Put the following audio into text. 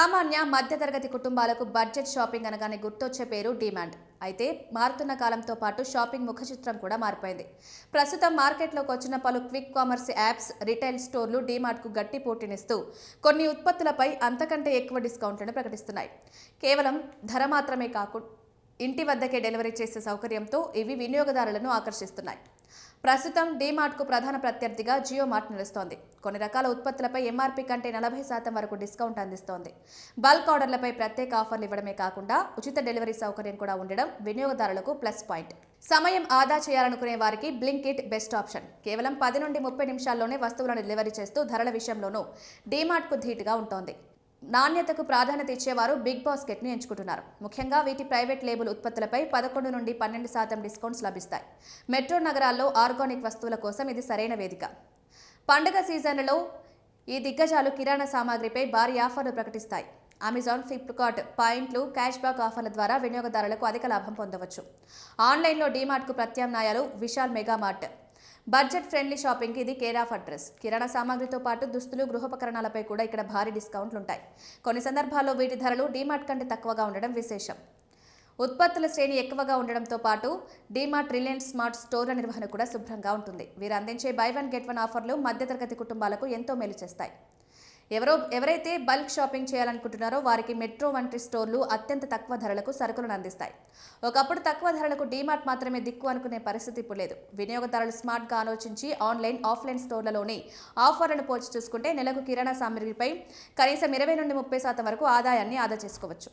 సామాన్య మధ్యతరగతి కుటుంబాలకు బడ్జెట్ షాపింగ్ అనగానే గుర్తొచ్చే పేరు డిమాండ్. అయితే మారుతున్న కాలంతో పాటు షాపింగ్ ముఖచిత్రం కూడా మారిపోయింది. ప్రస్తుతం మార్కెట్లోకి వచ్చిన పలు క్విక్ కామర్స్ యాప్స్, రిటైల్ స్టోర్లు డిమార్ట్కు గట్టి పోటీనిస్తూ కొన్ని ఉత్పత్తులపై అంతకంటే ఎక్కువ డిస్కౌంట్లను ప్రకటిస్తున్నాయి. కేవలం ధర మాత్రమే కాకుండా ఇంటి వద్దకే డెలివరీ చేసే సౌకర్యంతో ఇవి వినియోగదారులను ఆకర్షిస్తున్నాయి. ప్రస్తుతం డీమార్ట్కు ప్రధాన ప్రత్యర్థిగా జియో మార్ట్ నిలుస్తోంది. కొన్ని రకాల ఉత్పత్తులపై ఎంఆర్పీ కంటే 40% వరకు డిస్కౌంట్ అందిస్తోంది. బల్క్ ఆర్డర్లపై ప్రత్యేక ఆఫర్లు ఇవ్వడమే కాకుండా ఉచిత డెలివరీ సౌకర్యం కూడా ఉండడం వినియోగదారులకు ప్లస్ పాయింట్. సమయం ఆదా చేయాలనుకునే వారికి బ్లింకిట్ బెస్ట్ ఆప్షన్. కేవలం 10 నుండి 30 నిమిషాల్లోనే వస్తువులను డెలివరీ చేస్తూ ధరల విషయంలోనూ డీమార్ట్కు ధీటుగా ఉంటోంది. నాణ్యతకు ప్రాధాన్యత ఇచ్చేవారు బిగ్ బాస్కెట్ను ఎంచుకుంటున్నారు. ముఖ్యంగా వీటి ప్రైవేట్ లేబుల్ ఉత్పత్తులపై 11 నుండి 12% డిస్కౌంట్స్ లభిస్తాయి. మెట్రో నగరాల్లో ఆర్గానిక్ వస్తువుల కోసం ఇది సరైన వేదిక. పండుగ సీజన్లలో ఈ దిగ్గజాలు కిరాణా సామాగ్రిపై భారీ ఆఫర్లు ప్రకటిస్తాయి. అమెజాన్, ఫ్లిప్కార్ట్ పాయింట్లు, క్యాష్ బ్యాక్ ఆఫర్ల ద్వారా వినియోగదారులకు అధిక లాభం పొందవచ్చు. ఆన్లైన్లో డీమార్ట్కు ప్రత్యామ్నాయాలు విశాల్ మెగామార్ట్. బడ్జెట్ ఫ్రెండ్లీ షాపింగ్కి ఇది కేర్ ఆఫ్ అడ్రస్. కిరాణా సామాగ్రితో పాటు దుస్తులు, గృహోపకరణాలపై కూడా ఇక్కడ భారీ డిస్కౌంట్లు ఉంటాయి. కొన్ని సందర్భాల్లో వీటి ధరలు డీమార్ట్ కంటే తక్కువగా ఉండడం విశేషం. ఉత్పత్తుల శ్రేణి ఎక్కువగా ఉండడంతో పాటు డీమార్ట్, రిలయన్స్ స్మార్ట్ స్టోర్ల నిర్వహణ కూడా శుభ్రంగా ఉంటుంది. వీరు అందించే బై వన్ గెట్ వన్ ఆఫర్లు మధ్యతరగతి కుటుంబాలకు ఎంతో మేలు చేస్తాయి. ఎవరైతే బల్క్ షాపింగ్ చేయాలనుకుంటున్నారో వారికి మెట్రో వంటి స్టోర్లు అత్యంత తక్కువ ధరలకు సరుకులను అందిస్తాయి. ఒకప్పుడు తక్కువ ధరలకు డీమార్ట్ మాత్రమే దిక్కు అనుకునే పరిస్థితి ఇప్పుడు లేదు. వినియోగదారులు స్మార్ట్గా ఆలోచించి ఆన్లైన్, ఆఫ్లైన్ స్టోర్లలోని ఆఫర్లను పోల్చి చూసుకుంటే నెలకు కిరాణా సామగ్రిపై కనీసం 20 నుండి 30% వరకు ఆదాయాన్ని ఆదా చేసుకోవచ్చు.